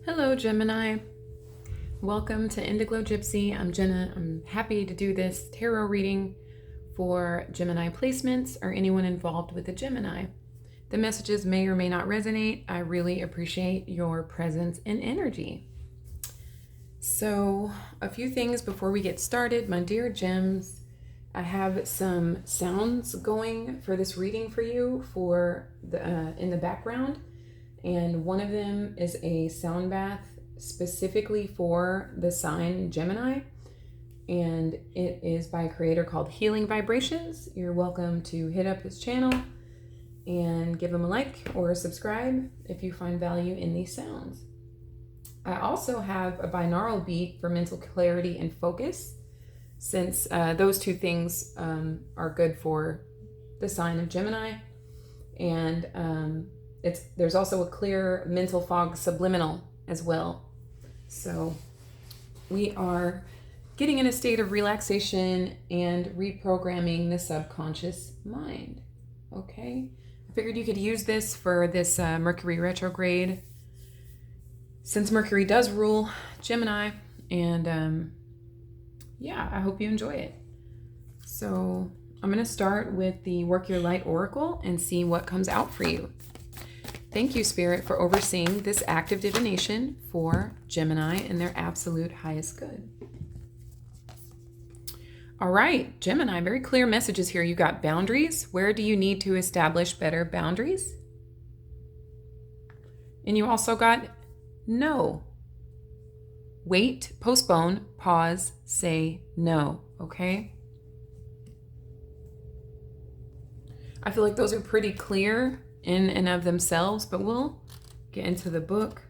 Hello, Gemini. Welcome to Indigo Gypsy. I'm Jenna. I'm happy to do this tarot reading for Gemini placements or anyone involved with a Gemini. The messages may or may not resonate. I really appreciate your presence and energy. So, a few things before we get started. My dear gems, I have some sounds going for this reading for you in the background. And one of them is a sound bath specifically for the sign Gemini. And it is by a creator called Healing Vibrations. You're welcome to hit up his channel and give him a like or subscribe if you find value in these sounds. I also have a binaural beat for mental clarity and focus, since those two things are good for the sign of Gemini. And there's also a clear mental fog subliminal as well. So we are getting in a state of relaxation and reprogramming the subconscious mind. Okay, I figured you could use this for this Mercury retrograde, since Mercury does rule Gemini. And yeah, I hope you enjoy it. So I'm going to start with the Work Your Light Oracle and see what comes out for you. Thank you, Spirit, for overseeing this act of divination for Gemini in their absolute highest good. All right, Gemini, very clear messages here. You got boundaries. Where do you need to establish better boundaries? And you also got no. Wait, postpone, pause, say no, okay? I feel like those are pretty clear in and of themselves, but we'll get into the book.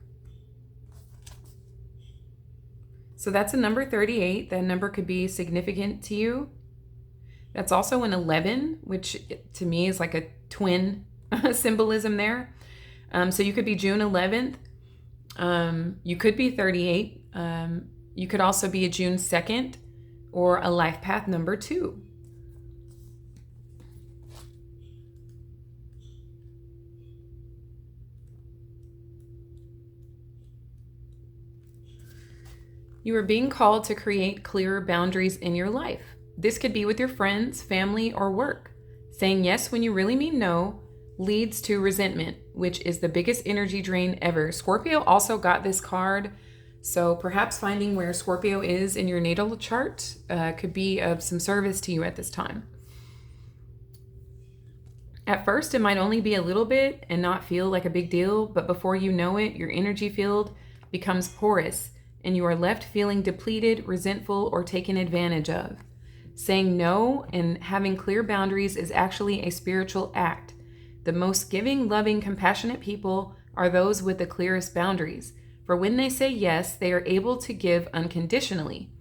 So that's a number 38. That number could be significant to you. That's also an 11, which to me is like a twin symbolism there. So you could be June 11th. You could be 38. You could also be a June 2nd or a life path number 2. You are being called to create clearer boundaries in your life. This could be with your friends, family, or work. Saying yes when you really mean no leads to resentment, which is the biggest energy drain ever. Scorpio also got this card, so perhaps finding where Scorpio is in your natal chart could be of some service to you at this time. At first, it might only be a little bit and not feel like a big deal, but before you know it, your energy field becomes porous, and you are left feeling depleted, resentful, or taken advantage of. Saying no and having clear boundaries is actually a spiritual act. The most giving, loving, compassionate people are those with the clearest boundaries. For when they say yes, they are able to give unconditionally.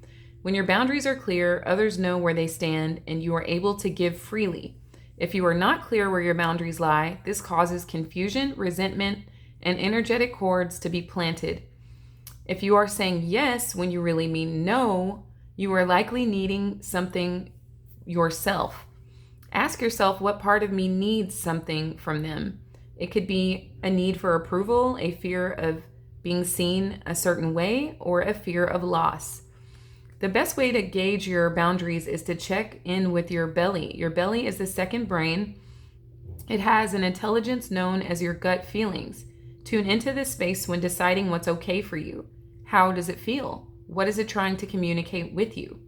When your boundaries are clear, others know where they stand, and you are able to give freely. If you are not clear where your boundaries lie, this causes confusion, resentment, and energetic cords to be planted. If you are saying yes when you really mean no, you are likely needing something yourself. Ask yourself, what part of me needs something from them? It could be a need for approval, a fear of being seen a certain way, or a fear of loss. The best way to gauge your boundaries is to check in with your belly. Your belly is the second brain. It has an intelligence known as your gut feelings. Tune into this space when deciding what's okay for you. How does it feel? What is it trying to communicate with you?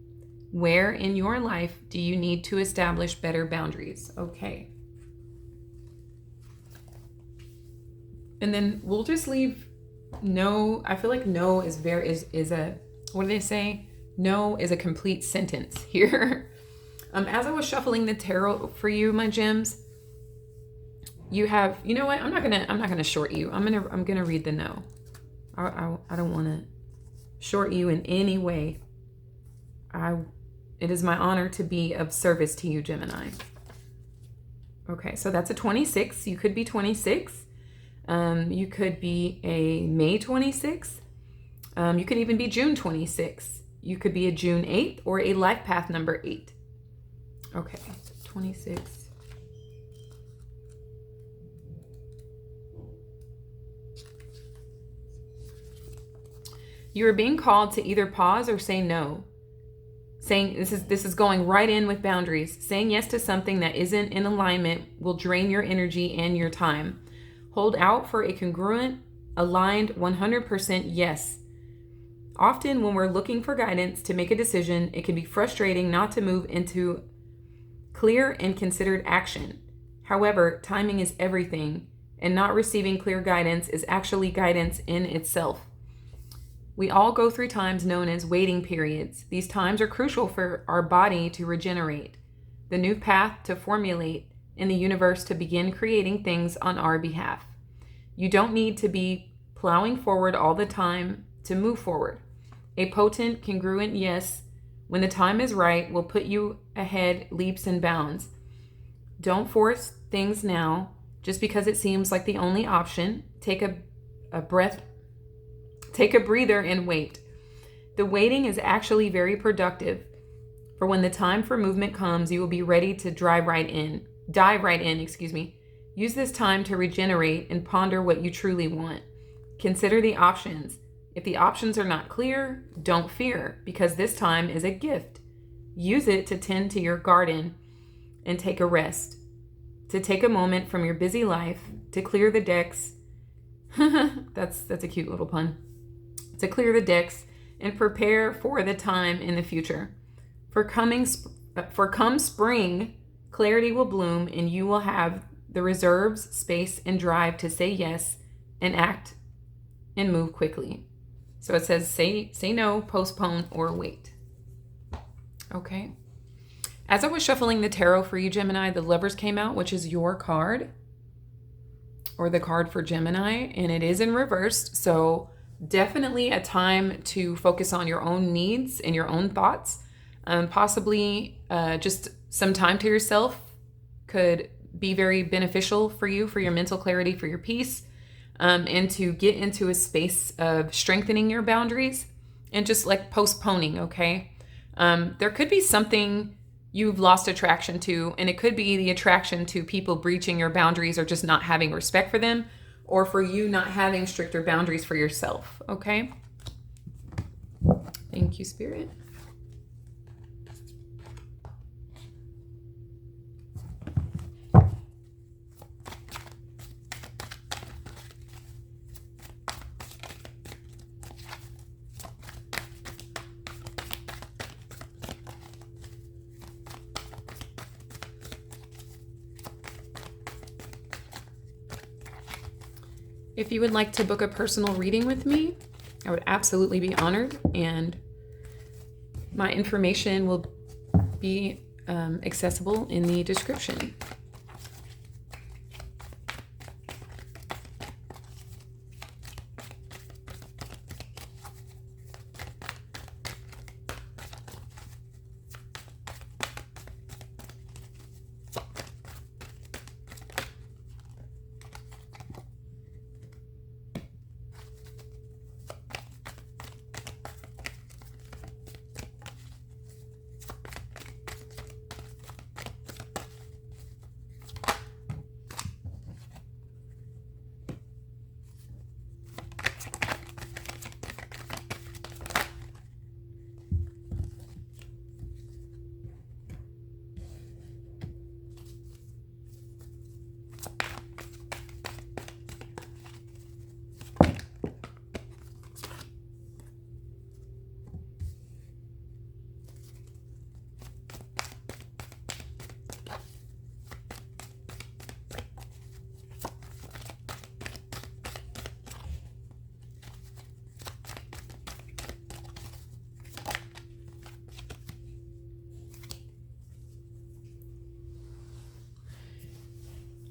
Where in your life do you need to establish better boundaries? Okay. And then we'll just leave no. I feel like no is a, what do they say? No is a complete sentence here. As I was shuffling the tarot for you, my gems, you have, you know what? I'm not gonna short you. I'm gonna read the no. I don't want to short you in any way. It is my honor to be of service to you, Gemini. Okay, so that's a 26. You could be 26. You could be a May 26. You could even be June 26. You could be a June 8th or a life path number 8. Okay, 26. You are being called to either pause or say no. Saying this is going right in with boundaries. Saying yes to something that isn't in alignment will drain your energy and your time. Hold out for a congruent, aligned 100% yes. Often when we're looking for guidance to make a decision, it can be frustrating not to move into clear and considered action. However, timing is everything, and not receiving clear guidance is actually guidance in itself. We all go through times known as waiting periods. These times are crucial for our body to regenerate, the new path to formulate, in the universe to begin creating things on our behalf. You don't need to be plowing forward all the time to move forward. A potent, congruent yes, when the time is right, will put you ahead leaps and bounds. Don't force things now just because it seems like the only option. Take a breath. Take a breather and wait. The waiting is actually very productive, for when the time for movement comes, you will be ready to dive right in. Use this time to regenerate and ponder what you truly want. Consider the options. If the options are not clear, don't fear, because this time is a gift. Use it to tend to your garden and take a rest. To take a moment from your busy life to clear the decks. That's a cute little pun. To clear the decks and prepare for the time in the future. For come spring, clarity will bloom and you will have the reserves, space, and drive to say yes and act and move quickly. So it says say no, postpone, or wait. Okay. As I was shuffling the tarot for you, Gemini, the Lovers came out, which is your card, or the card for Gemini, and it is in reversed. So definitely a time to focus on your own needs and your own thoughts. Possibly just some time to yourself could be very beneficial for you, for your mental clarity, for your peace, and to get into a space of strengthening your boundaries and just like postponing, okay? There could be something you've lost attraction to, and it could be the attraction to people breaching your boundaries or just not having respect for them, or for you not having stricter boundaries for yourself, okay? Thank you, Spirit. If you would like to book a personal reading with me, I would absolutely be honored, and my information will be accessible in the description.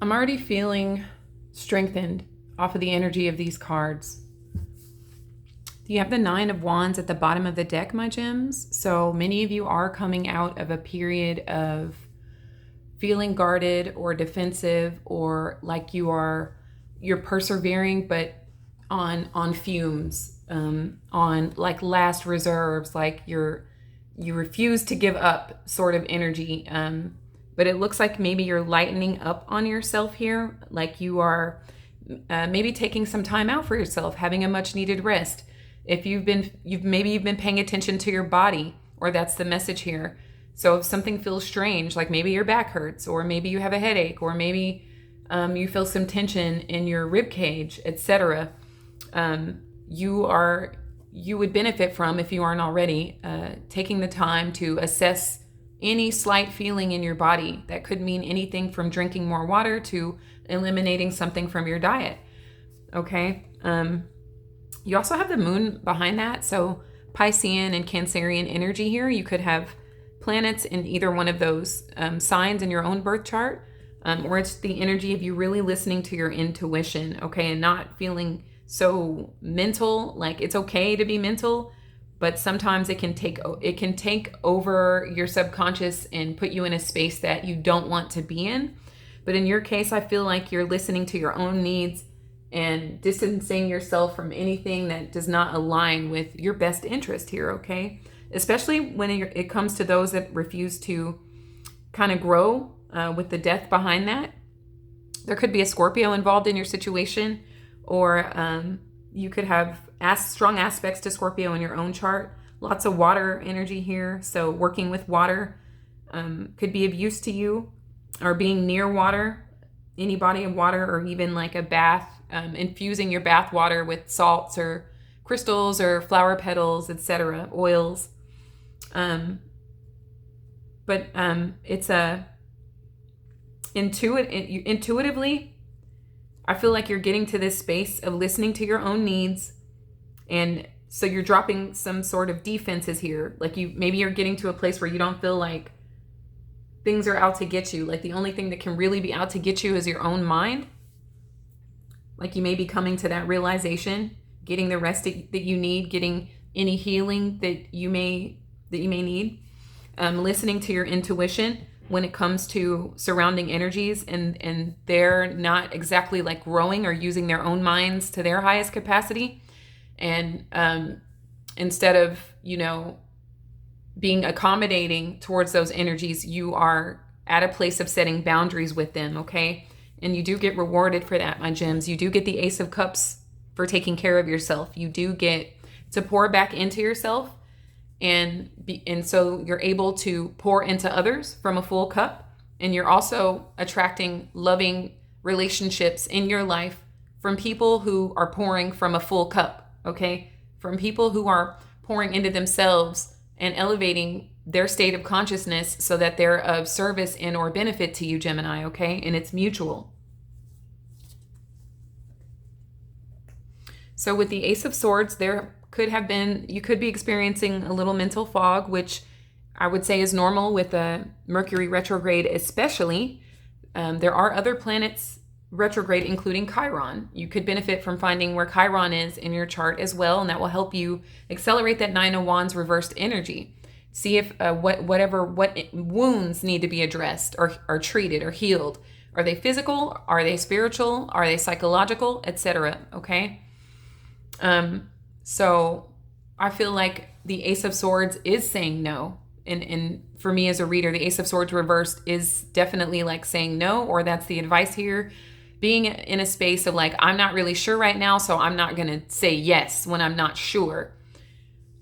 I'm already feeling strengthened off of the energy of these cards. You have the Nine of Wands at the bottom of the deck, my gems. So many of you are coming out of a period of feeling guarded or defensive, or like you're persevering, but on fumes, on like last reserves, like you refuse to give up sort of energy. But it looks like maybe you're lightening up on yourself here, like you are maybe taking some time out for yourself, having a much needed rest. If you've been paying attention to your body, or that's the message here. So if something feels strange, like maybe your back hurts, or maybe you have a headache, or maybe you feel some tension in your rib cage, etc., you would benefit from, if you aren't already, taking the time to assess any slight feeling in your body. That could mean anything from drinking more water to eliminating something from your diet. Okay. You also have the moon behind that. So Piscean and Cancerian energy here. You could have planets in either one of those signs in your own birth chart, or it's the energy of you really listening to your intuition, okay, and not feeling so mental. Like, it's okay to be mental, but sometimes it can take over your subconscious and put you in a space that you don't want to be in. But in your case, I feel like you're listening to your own needs and distancing yourself from anything that does not align with your best interest here, okay? Especially when it comes to those that refuse to kind of grow with the death behind that. There could be a Scorpio involved in your situation, or you could have strong aspects to Scorpio in your own chart. Lots of water energy here, so working with water could be of use to you, or being near water, any body of water, or even like a bath, infusing your bath water with salts or crystals or flower petals, etc., oils. But it's intuitively, I feel like you're getting to this space of listening to your own needs, and so you're dropping some sort of defenses here. Like, maybe you're getting to a place where you don't feel like things are out to get you. Like, the only thing that can really be out to get you is your own mind. Like, you may be coming to that realization, getting the rest that you need, getting any healing that you may need, listening to your intuition when it comes to surrounding energies, and they're not exactly like growing or using their own minds to their highest capacity. And instead of, being accommodating towards those energies, you are at a place of setting boundaries with them, okay? And you do get rewarded for that, my gems. You do get the Ace of Cups for taking care of yourself. You do get to pour back into yourself, and so you're able to pour into others from a full cup, and you're also attracting loving relationships in your life from people who are pouring from a full cup, okay? From people who are pouring into themselves and elevating their state of consciousness so that they're of service and or benefit to you, Gemini, okay? And it's mutual. So with the Ace of Swords, you could be experiencing a little mental fog, which I would say is normal with a Mercury retrograde especially. There are other planets retrograde, including Chiron. You could benefit from finding where Chiron is in your chart as well, and that will help you accelerate that Nine of Wands reversed energy. See if what wounds need to be addressed or treated or healed. Are they physical? Are they spiritual? Are they psychological? Etc. Okay? So I feel like the Ace of Swords is saying no. And for me as a reader, the Ace of Swords reversed is definitely like saying no, or that's the advice here. Being in a space of like, I'm not really sure right now, so I'm not going to say yes when I'm not sure.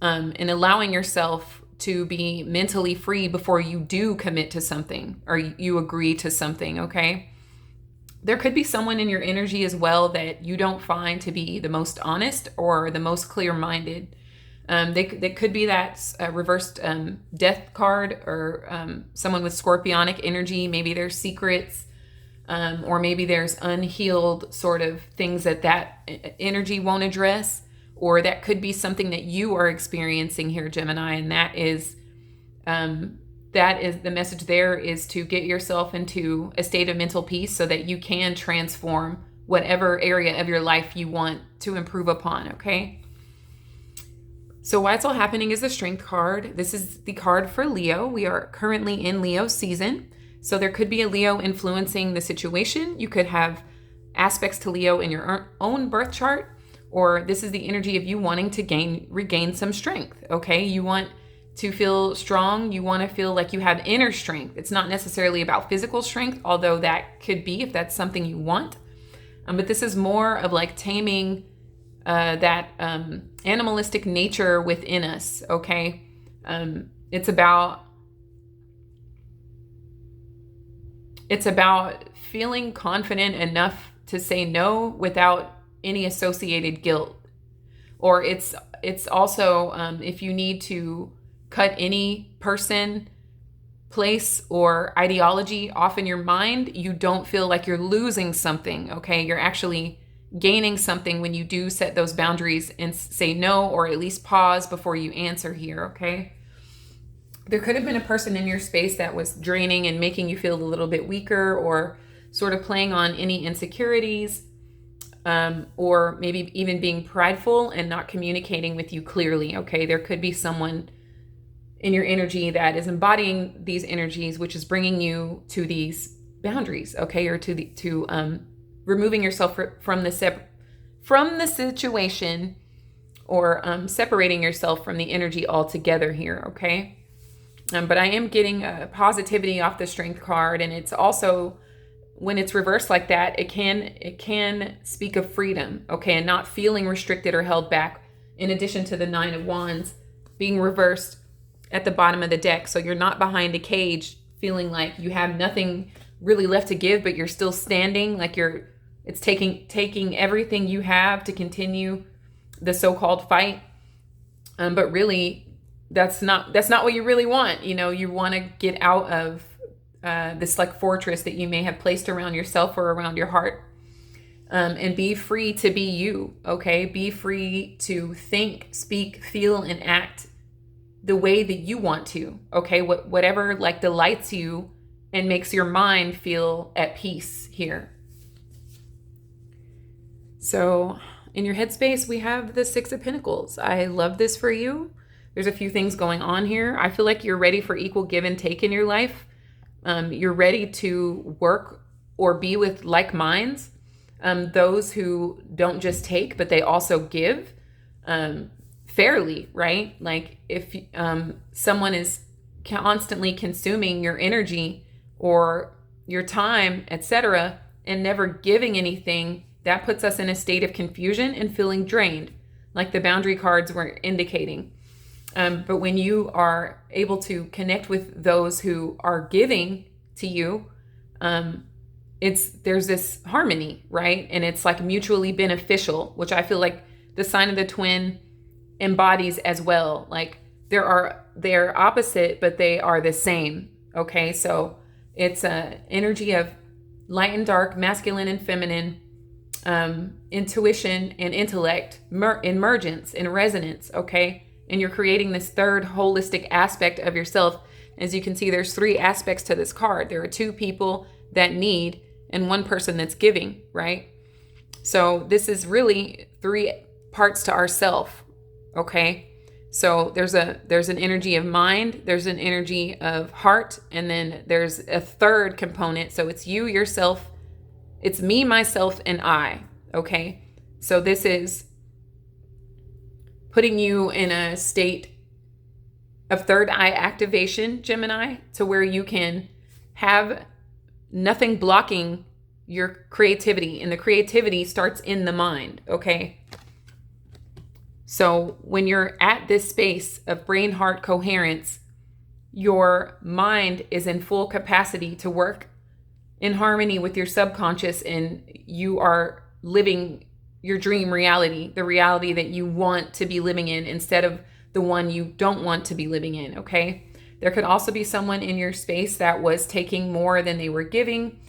And allowing yourself to be mentally free before you do commit to something or you agree to something, okay? There could be someone in your energy as well that you don't find to be the most honest or the most clear-minded. They could be that reversed death card, or someone with scorpionic energy. Maybe there's secrets, or maybe there's unhealed sort of things that energy won't address, or that could be something that you are experiencing here, Gemini, and that is the message there, is to get yourself into a state of mental peace so that you can transform whatever area of your life you want to improve upon, okay? So why it's all happening is the Strength card. This is the card for Leo. We are currently in Leo season. So there could be a Leo influencing the situation. You could have aspects to Leo in your own birth chart, or this is the energy of you wanting to regain some strength, okay? You want to feel strong. You want to feel like you have inner strength. It's not necessarily about physical strength, although that could be if that's something you want. But this is more of like taming that animalistic nature within us, okay? It's about feeling confident enough to say no without any associated guilt. Or it's also if you need to cut any person, place, or ideology off in your mind, you don't feel like you're losing something, okay? You're actually gaining something when you do set those boundaries and say no, or at least pause before you answer here, okay? There could have been a person in your space that was draining and making you feel a little bit weaker, or sort of playing on any insecurities, or maybe even being prideful and not communicating with you clearly, okay? There could be someone in your energy that is embodying these energies, which is bringing you to these boundaries, okay? Or to removing yourself from the situation, or separating yourself from the energy altogether here, okay? But I am getting positivity off the Strength card, and it's also, when it's reversed like that, it can speak of freedom, okay, and not feeling restricted or held back. In addition to the Nine of Wands being reversed at the bottom of the deck, so you're not behind a cage, feeling like you have nothing really left to give, but you're still standing, like it's taking everything you have to continue the so-called fight, but really, that's not what you really want. You want to get out of this like fortress that you may have placed around yourself or around your heart, and be free to be you, okay? Be free to think, speak, feel, and act the way that you want to, okay? Whatever like delights you and makes your mind feel at peace here. So in your headspace, we have the Six of Pentacles. I love this for you. There's a few things going on here. I feel like you're ready for equal give and take in your life. You're ready to work or be with like minds, those who don't just take, but they also give fairly, right? Like if someone is constantly consuming your energy or your time, etc., and never giving anything, that puts us in a state of confusion and feeling drained, like the boundary cards were indicating. But when you are able to connect with those who are giving to you, there's this harmony, right? And it's like mutually beneficial, which I feel like the sign of the twin embodies as well. Like they're opposite, but they are the same. Okay, so it's a energy of light and dark, masculine and feminine, intuition and intellect, emergence and resonance. Okay. And you're creating this third holistic aspect of yourself. As you can see, there's 3 aspects to this card. There are 2 people that need and 1 person that's giving, right? So this is really 3 parts to ourself, okay? So there's an energy of mind, there's an energy of heart, and then there's a third component. So it's you, yourself, it's me, myself, and I, okay? So this is putting you in a state of third eye activation, Gemini, to where you can have nothing blocking your creativity. And the creativity starts in the mind, okay? So when you're at this space of brain-heart coherence, your mind is in full capacity to work in harmony with your subconscious, and you are living your dream reality, the reality that you want to be living in instead of the one you don't want to be living in, okay? There could also be someone in your space that was taking more than they were giving,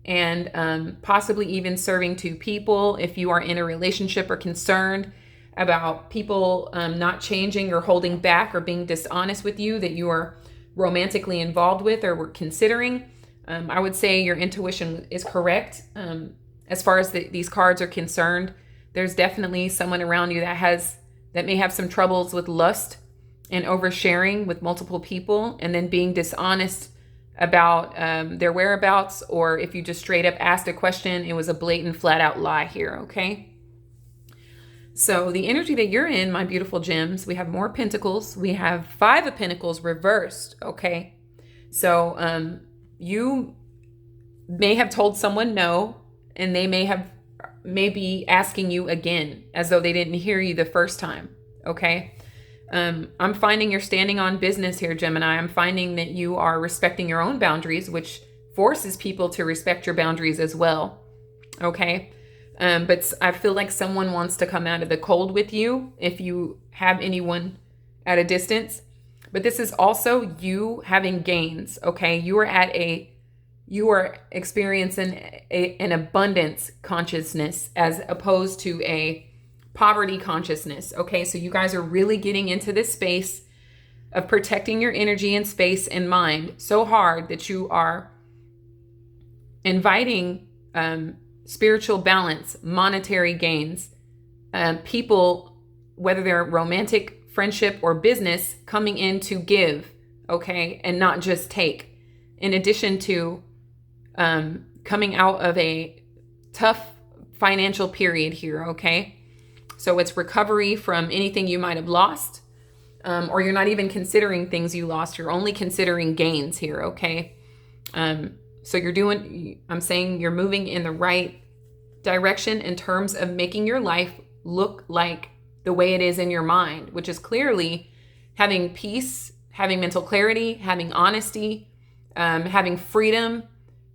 and possibly even serving 2 people. If you are in a relationship or concerned about people not changing or holding back or being dishonest with you that you are romantically involved with or were considering, I would say your intuition is correct. As far as these cards are concerned, there's definitely someone around you that may have some troubles with lust and oversharing with multiple people, and then being dishonest about their whereabouts, or if you just straight up asked a question, it was a blatant, flat out lie here, okay? So the energy that you're in, my beautiful gems, we have more pentacles. We have 5 of Pentacles reversed, okay? So you may have told someone no, and they may have maybe asking you again as though they didn't hear you the first time. Okay. I'm finding you're standing on business here, Gemini. I'm finding that you are respecting your own boundaries, which forces people to respect your boundaries as well. Okay. But I feel like someone wants to come out of the cold with you if you have anyone at a distance. But this is also you having gains. Okay. You are experiencing an abundance consciousness as opposed to a poverty consciousness. Okay, so you guys are really getting into this space of protecting your energy and space and mind so hard that you are inviting spiritual balance, monetary gains, people, whether they're romantic, friendship, or business, coming in to give, okay, and not just take. In addition to coming out of a tough financial period here, okay? So it's recovery from anything you might have lost, or you're not even considering things you lost. You're only considering gains here, okay? So I'm saying you're moving in the right direction in terms of making your life look like the way it is in your mind, which is clearly having peace, having mental clarity, having honesty, having freedom,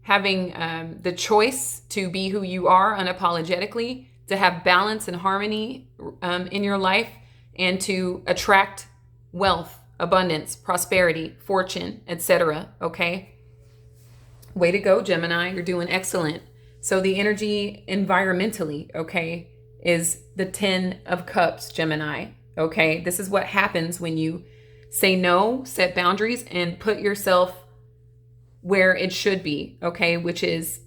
having the choice to be who you are unapologetically, to have balance and harmony in your life, and to attract wealth, abundance, prosperity, fortune, etc. Okay? Way to go, Gemini. You're doing excellent. So the energy environmentally, okay, is the 10 of Cups, Gemini. Okay? This is what happens when you say no, set boundaries, and put yourself where it should be, okay, which is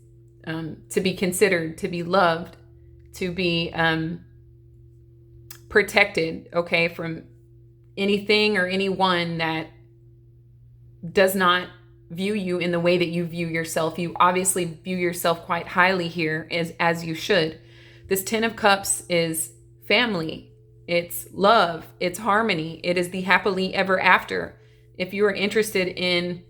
to be considered, to be loved, to be protected, okay, from anything or anyone that does not view you in the way that you view yourself. You obviously view yourself quite highly here, as you should. This 10 of Cups is family, it's love, it's harmony, it is the happily ever after. If you are interested in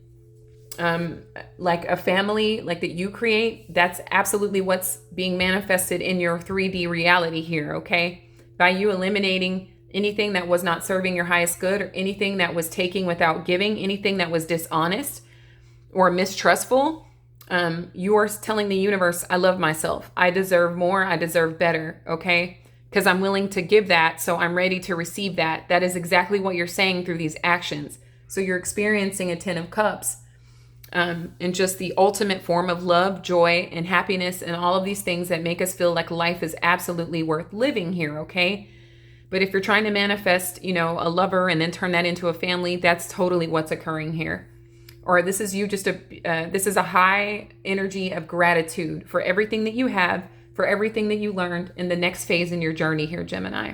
like a family like that you create, that's absolutely what's being manifested in your 3D reality here, okay? By you eliminating anything that was not serving your highest good, or anything that was taking without giving, anything that was dishonest or mistrustful, you are telling the universe, I love myself, I deserve more, I deserve better, okay? Because I'm willing to give that, so I'm ready to receive that. That is exactly what you're saying through these actions. So you're experiencing a 10 of Cups, and just the ultimate form of love, joy, and happiness, and all of these things that make us feel like life is absolutely worth living here, okay? But if you're trying to manifest, a lover and then turn that into a family, that's totally what's occurring here. Or this is this is a high energy of gratitude for everything that you have, for everything that you learned in the next phase in your journey here, Gemini.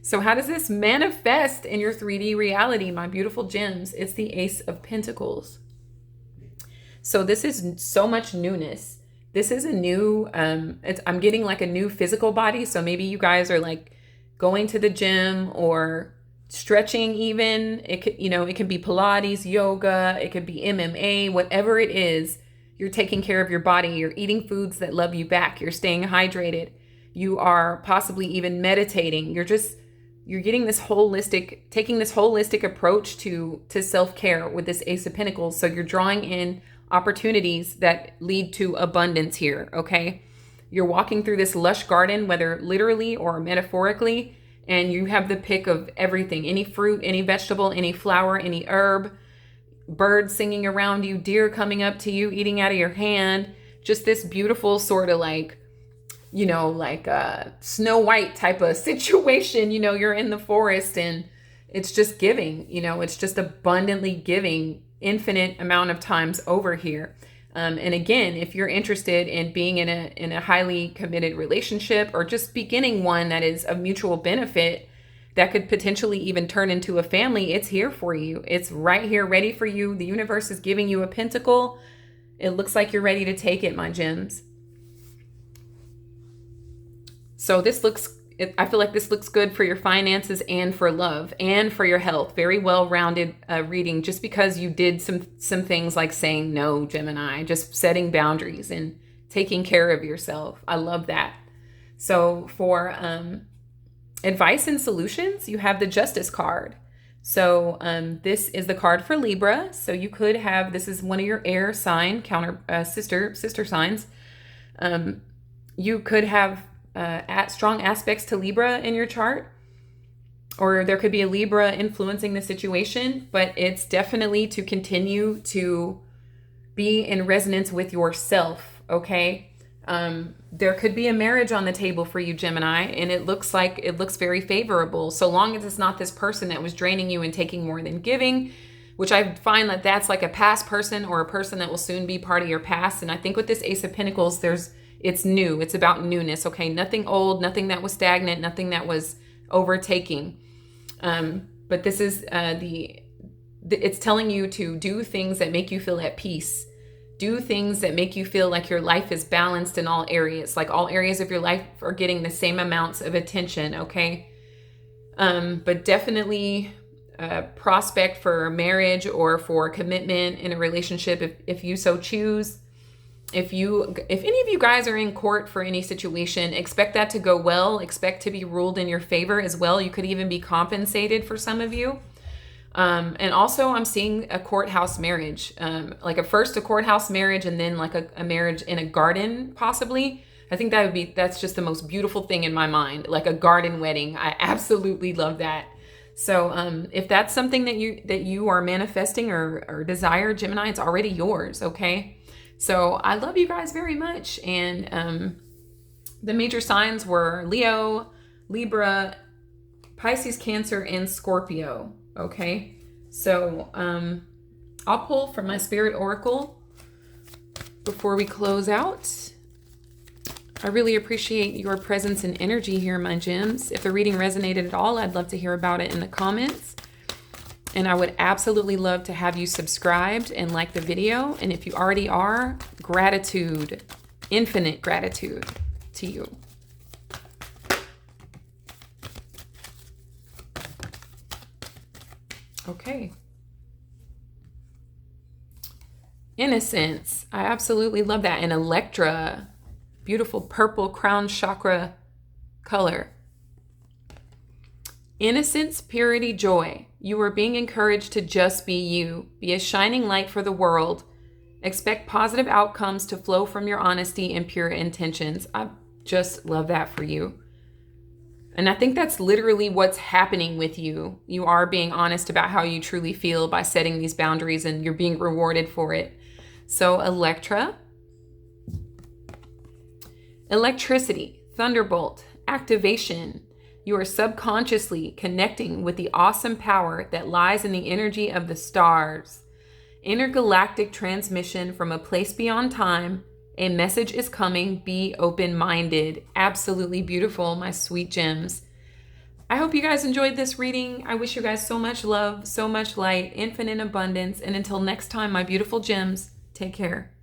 So how does this manifest in your 3D reality, my beautiful gems? It's the Ace of Pentacles. So this is so much newness. This is a new, I'm getting like a new physical body. So maybe you guys are like going to the gym or stretching even. It could, it can be Pilates, yoga, it could be MMA, whatever it is. You're taking care of your body. You're eating foods that love you back. You're staying hydrated. You are possibly even meditating. You're getting taking this holistic approach to self-care with this Ace of Pentacles. So you're drawing in opportunities that lead to abundance here, okay? You're walking through this lush garden, whether literally or metaphorically, and you have the pick of everything, any fruit, any vegetable, any flower, any herb, birds singing around you, deer coming up to you, eating out of your hand, just this beautiful sort of like a Snow White type of situation. You're in the forest and it's just giving, it's just abundantly giving, infinite amount of times over here. And again, if you're interested in being in a highly committed relationship, or just beginning one that is of mutual benefit, that could potentially even turn into a family, it's here for you. It's right here ready for you. The universe is giving you a pentacle. It looks like you're ready to take it, my gems. So I feel like this looks good for your finances and for love and for your health. Very well-rounded reading, just because you did some things like saying no, Gemini, just setting boundaries and taking care of yourself. I love that. So for advice and solutions, you have the Justice card. So this is the card for Libra. So you could have, this is one of your air sign sister signs. You could have strong aspects to Libra in your chart, or there could be a Libra influencing the situation, but it's definitely to continue to be in resonance with yourself, okay? There could be a marriage on the table for you, Gemini, and it looks very favorable, so long as it's not this person that was draining you and taking more than giving, which I find that that's like a past person or a person that will soon be part of your past. And I think with this Ace of Pentacles, it's new. It's about newness, okay? Nothing old, nothing that was stagnant, nothing that was overtaking. But this is it's telling you to do things that make you feel at peace. Do things that make you feel like your life is balanced in all areas. Like all areas of your life are getting the same amounts of attention, okay? But definitely prospect for marriage or for commitment in a relationship if you so choose. If any of you guys are in court for any situation, expect that to go well. Expect to be ruled in your favor as well. You could even be compensated for some of you. And also I'm seeing a courthouse marriage, like first a courthouse marriage and then like a marriage in a garden, possibly. I think that's just the most beautiful thing in my mind, like a garden wedding. I absolutely love that. So if that's something that you are manifesting or desire, Gemini, it's already yours, okay? So I love you guys very much. And the major signs were Leo, Libra, Pisces, Cancer, and Scorpio, okay? So I'll pull from my Spirit Oracle before we close out. I really appreciate your presence and energy here, my gems. If the reading resonated at all, I'd love to hear about it in the comments. And I would absolutely love to have you subscribed and like the video. And if you already are, gratitude, infinite gratitude to you. Okay. Innocence. I absolutely love that. And Electra. Beautiful purple crown chakra color. Innocence, purity, joy. You are being encouraged to just be you. Be a shining light for the world. Expect positive outcomes to flow from your honesty and pure intentions. I just love that for you. And I think that's literally what's happening with you. You are being honest about how you truly feel by setting these boundaries, and you're being rewarded for it. So Electra. Electricity, thunderbolt, activation. You are subconsciously connecting with the awesome power that lies in the energy of the stars. Intergalactic transmission from a place beyond time. A message is coming. Be open-minded. Absolutely beautiful, my sweet gems. I hope you guys enjoyed this reading. I wish you guys so much love, so much light, infinite abundance. And until next time, my beautiful gems, take care.